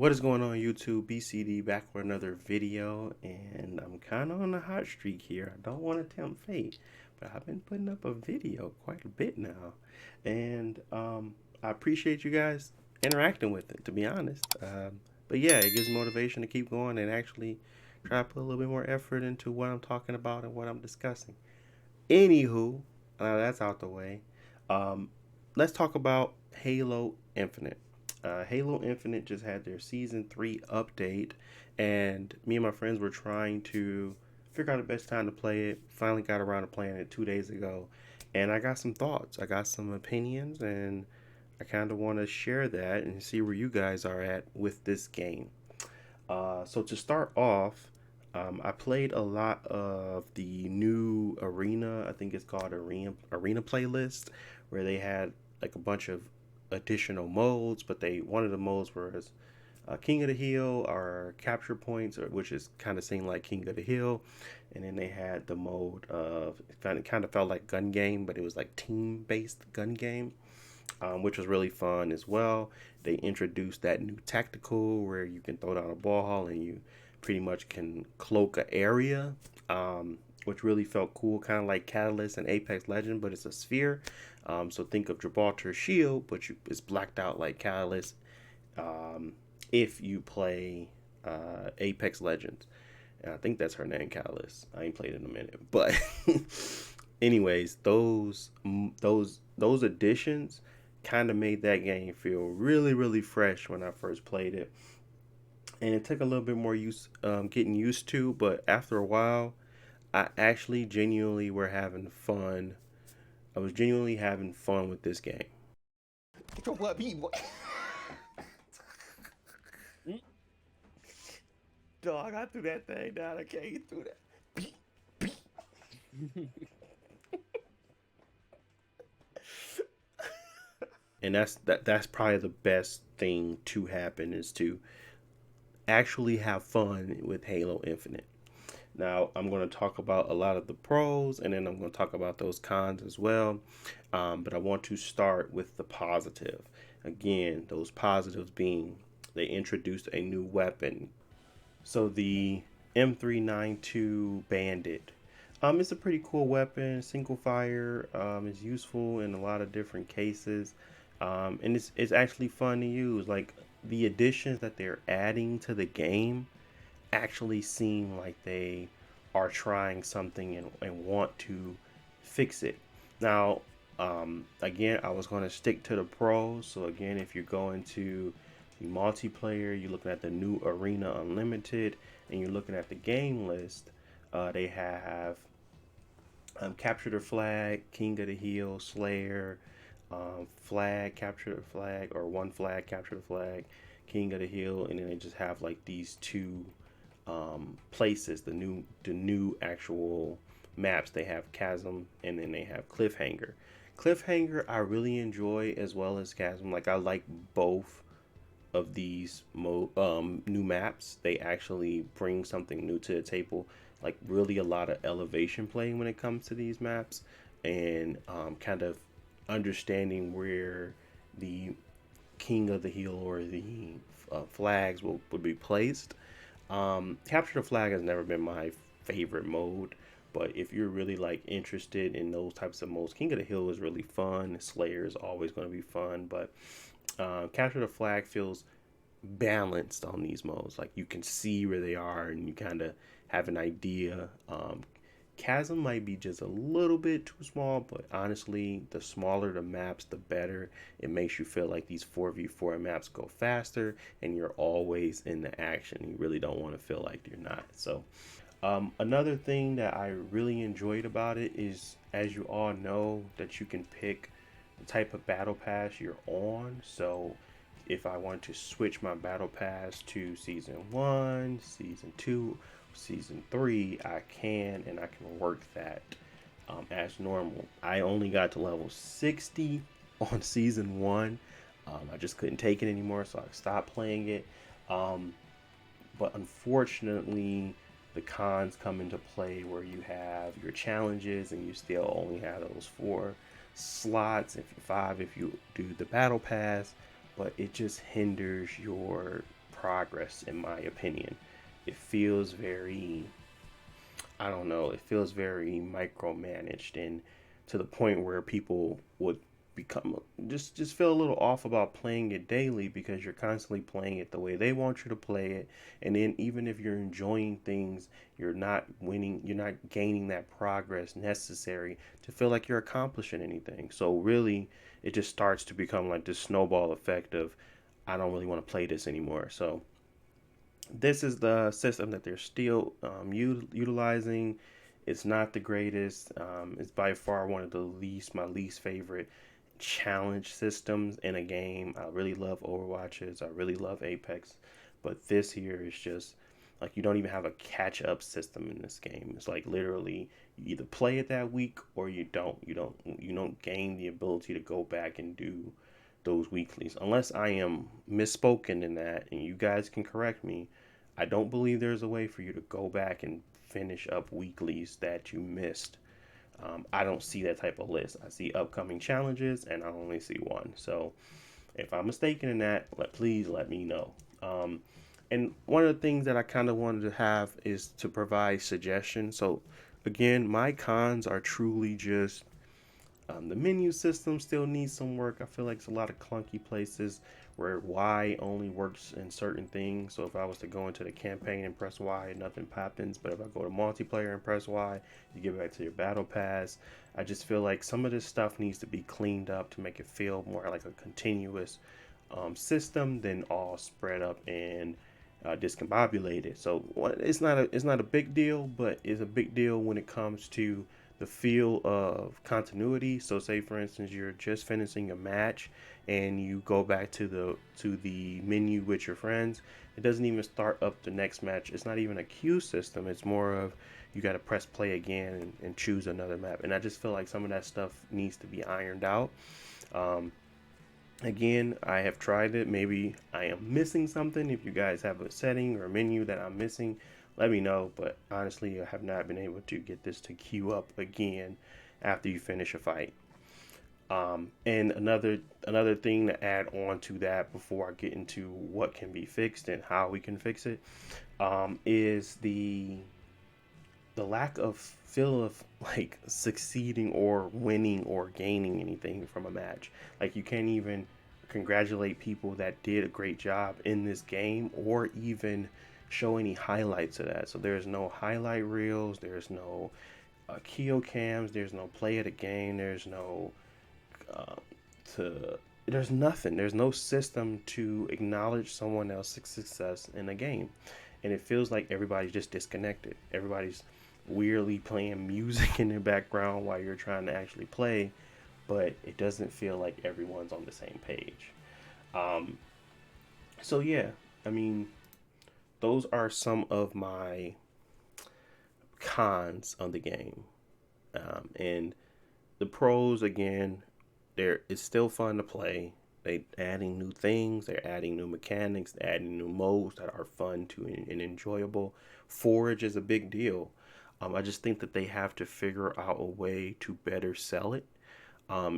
What is going on YouTube? BCD back with another video, and I'm kind of on a hot streak here. I don't want to tempt fate, but I've been putting up a video quite a bit now, and I appreciate you guys interacting with it, to be honest. But yeah, it gives motivation to keep going and actually try to put a little bit more effort into what I'm talking about and what I'm discussing. Anywho, now that's out the way. Um, let's talk about Halo Infinite. Halo Infinite just had their season 3 update, and me and my friends were trying to figure out the best time to play it. Finally got around to playing it 2 days ago, and I got some thoughts, I got some opinions, and I kind of want to share that and see where you guys are at with this game. So to start off, I played a lot of the new Arena. I think it's called Arena playlist, where they had like a bunch of additional modes. But they one of the modes was King of the Hill or Capture Points, which is kind of same like King of the Hill. And then they had the mode of it kind of felt like gun game, but it was like team based gun game, which was really fun as well. They introduced that new tactical where you can throw down a ball and you pretty much can cloak an area, which really felt cool, kind of like Catalyst and Apex Legend, but it's a sphere. So think of Gibraltar Shield, but it's blacked out like Catalyst. Um, if you play Apex Legends, and I think that's her name, Catalyst. I ain't played in a minute, but anyways, those additions kind of made that game feel really really fresh when I first played it, and it took a little bit more getting used to, but after a while, I actually genuinely were having fun. I was genuinely having fun with this game. Get your blood beat, boy. Dog, I threw that thing down. I can't get through that. Beat, beat. And that's probably the best thing to happen is to actually have fun with Halo Infinite. Now, I'm going to talk about a lot of the pros and then I'm going to talk about those cons as well. But I want to start with the positive. Again, those positives being they introduced a new weapon. So, the M392 Bandit. It's a pretty cool weapon. Single fire is useful in a lot of different cases. And it's actually fun to use. Like, the additions that they're adding to the game actually seem like they are trying something and want to fix it. Now, again, I was going to stick to the pros. So, again, if you're going to the multiplayer, you're looking at the new Arena Unlimited, and you're looking at the game list, they have Capture the Flag, King of the Hill, Slayer, Flag, Capture the Flag, or One Flag, Capture the Flag, King of the Hill, and then they just have like these two places, the new actual maps. They have Chasm and then they have Cliffhanger. Cliffhanger I really enjoy as well as Chasm. Like I like both of these new maps. They actually bring something new to the table, like really a lot of elevation play when it comes to these maps, and kind of understanding where the King of the Hill or the flags would be placed. Capture the flag has never been my favorite mode, but if you're really like interested in those types of modes, King of the Hill is really fun. Slayer is always going to be fun, but capture the flag feels balanced on these modes. Like you can see where they are and you kind of have an idea. Chasm might be just a little bit too small, but honestly, the smaller the maps, the better. It makes you feel like these 4v4 maps go faster and you're always in the action. You really don't want to feel like you're not. So, another thing that I really enjoyed about it is, as you all know, that you can pick the type of battle pass you're on. So, if I want to switch my battle pass to season 1, season 2, season 3, I can, and I can work that as normal. I only got to level 60 on season 1. I just couldn't take it anymore, so I stopped playing it. Um, but unfortunately, the cons come into play where you have your challenges and you still only have those 4 slots, if you 5 if you do the battle pass, but it just hinders your progress, in my opinion. It feels very, I don't know, it feels very micromanaged, and to the point where people would become just feel a little off about playing it daily because you're constantly playing it the way they want you to play it. And then even if you're enjoying things, you're not winning, you're not gaining that progress necessary to feel like you're accomplishing anything. So really it just starts to become like this snowball effect of I don't really want to play this anymore. So this is the system that they're still utilizing. It's not the greatest. It's by far one of the my least favorite challenge systems in a game. I really love Overwatches. I really love Apex, but this here is just like you don't even have a catch up system in this game. It's like literally you either play it that week or you don't. You don't gain the ability to go back and do those weeklies unless I am misspoken in that, and you guys can correct me. I don't believe there's a way for you to go back and finish up weeklies that you missed. I don't see that type of list. I see upcoming challenges, and I only see one. So if I'm mistaken in that, please let me know. And one of the things that I kind of wanted to have is to provide suggestions. So again, my cons are truly just the menu system still needs some work. I feel like it's a lot of clunky places where Y only works in certain things. So if I was to go into the campaign and press Y, nothing happens. But if I go to multiplayer and press Y, you get back to your battle pass. I just feel like some of this stuff needs to be cleaned up to make it feel more like a continuous system than all spread up and discombobulated. So it's not a big deal, but it's a big deal when it comes to the feel of continuity. So say for instance you're just finishing a match and you go back to the menu with your friends. It doesn't even start up the next match. It's not even a queue system. It's more of you got to press play again and choose another map. And I just feel like some of that stuff needs to be ironed out. Um, Again, I have tried it. Maybe I am missing something. If you guys have a setting or a menu that I'm missing, let me know. But honestly, I have not been able to get this to queue up again after you finish a fight. And another thing to add on to that before I get into what can be fixed and how we can fix it, is the lack of feel of like succeeding or winning or gaining anything from a match. Like you can't even congratulate people that did a great job in this game or even show any highlights of that. So there's no highlight reels, there's no kill cams, there's no play of the game, there's no uh, to there's nothing. There's no system to acknowledge someone else's success in a game. And it feels like everybody's just disconnected. Everybody's weirdly playing music in the background while you're trying to actually play, but it doesn't feel like everyone's on the same page. Um, so yeah, I mean, those are some of my cons of the game. And the pros, again, it's still fun to play. They adding new things, they're adding new mechanics, they're adding new modes that are fun to and enjoyable. Forge is a big deal. I just think that they have to figure out a way to better sell it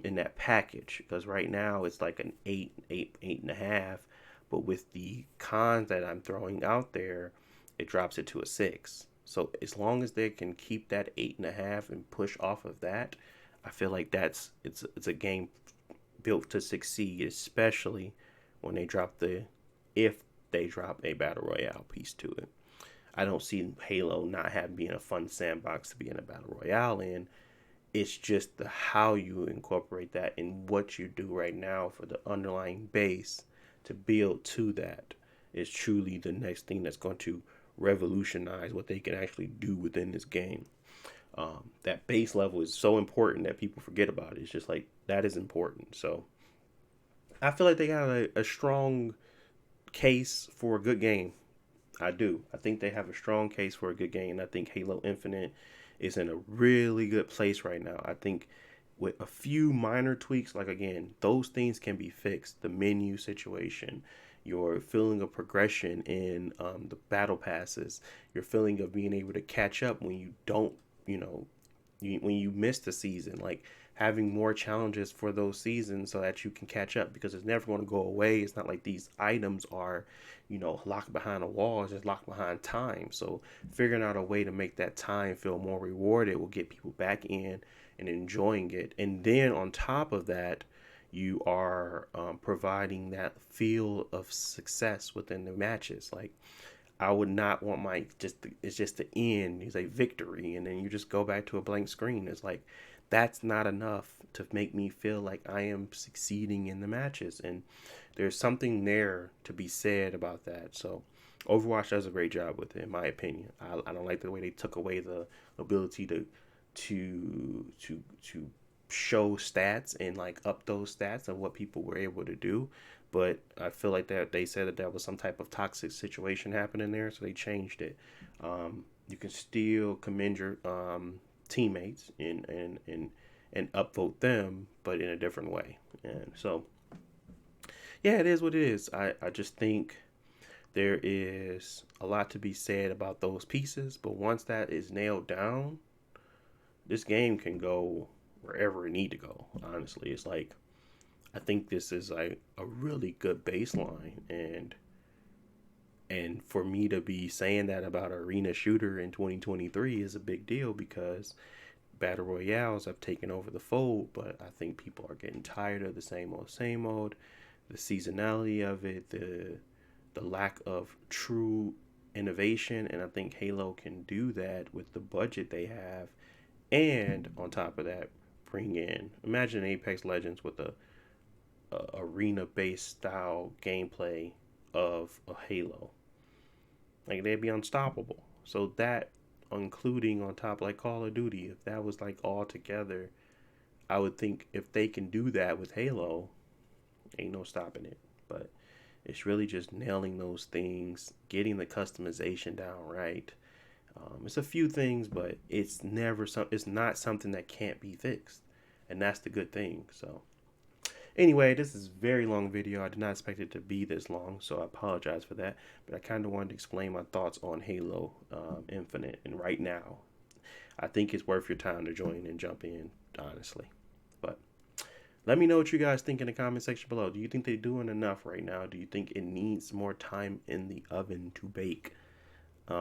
in that package, because right now it's like an 8 and a half, but with the cons that I'm throwing out there, it drops it to a 6. So as long as they can keep that 8.5 and push off of that, I feel like it's a game built to succeed, especially when they drop if they drop a battle royale piece to it. I don't see Halo not having being a fun sandbox to be in a battle royale in. It's just the how you incorporate that and what you do right now for the underlying base to build to that is truly the next thing that's going to revolutionize what they can actually do within this game. That base level is so important that people forget about it. It's just like that is important. So I feel like they got a strong case for a good game. I do. I think they have a strong case for a good game. I think Halo Infinite is in a really good place right now. I think with a few minor tweaks, like again, those things can be fixed. The menu situation, your feeling of progression in the battle passes, your feeling of being able to catch up when you don't, you know, when you miss the season, like having more challenges for those seasons so that you can catch up, because it's never going to go away. It's not like these items are, locked behind a wall. It's just locked behind time. So figuring out a way to make that time feel more rewarded will get people back in and enjoying it. And then on top of that, you are providing that feel of success within the matches. Like, I would not want it's just the end. It's a victory, and then you just go back to a blank screen. It's like, that's not enough to make me feel like I am succeeding in the matches. And there's something there to be said about that. So Overwatch does a great job with it, in my opinion. I don't like the way they took away the ability to show stats and like up those stats of what people were able to do. But I feel like that they said that there was some type of toxic situation happening there, so they changed it. You can still commend your teammates and upvote them, but in a different way. And so, yeah, it is what it is. I just think there is a lot to be said about those pieces, but once that is nailed down, this game can go wherever it need to go. Honestly, it's like, I think this is like a really good baseline, and for me to be saying that about arena shooter in 2023 is a big deal, because battle royales have taken over the fold. But I think people are getting tired of the same old, the seasonality of it, the lack of true innovation, and I think Halo can do that with the budget they have. And on top of that, imagine Apex Legends with a arena based style gameplay of a Halo. Like, they'd be unstoppable. So that, including on top, like Call of Duty, if that was like all together, I would think if they can do that with Halo, ain't no stopping it. But it's really just nailing those things, getting the customization down right. It's a few things, but it's never it's not something that can't be fixed, and that's the good thing. So anyway, this is a very long video. I did not expect it to be this long, so I apologize for that. But I kind of wanted to explain my thoughts on Halo Infinite, and right now, I think it's worth your time to join and jump in, honestly. But let me know what you guys think in the comment section below. Do you think they're doing enough right now? Do you think it needs more time in the oven to bake?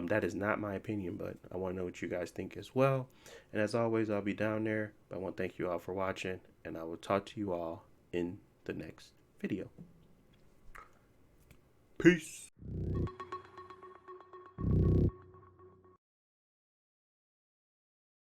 That is not my opinion, but I want to know what you guys think as well. And as always, I'll be down there. But I want to thank you all for watching, and I will talk to you all in the next video. Peace.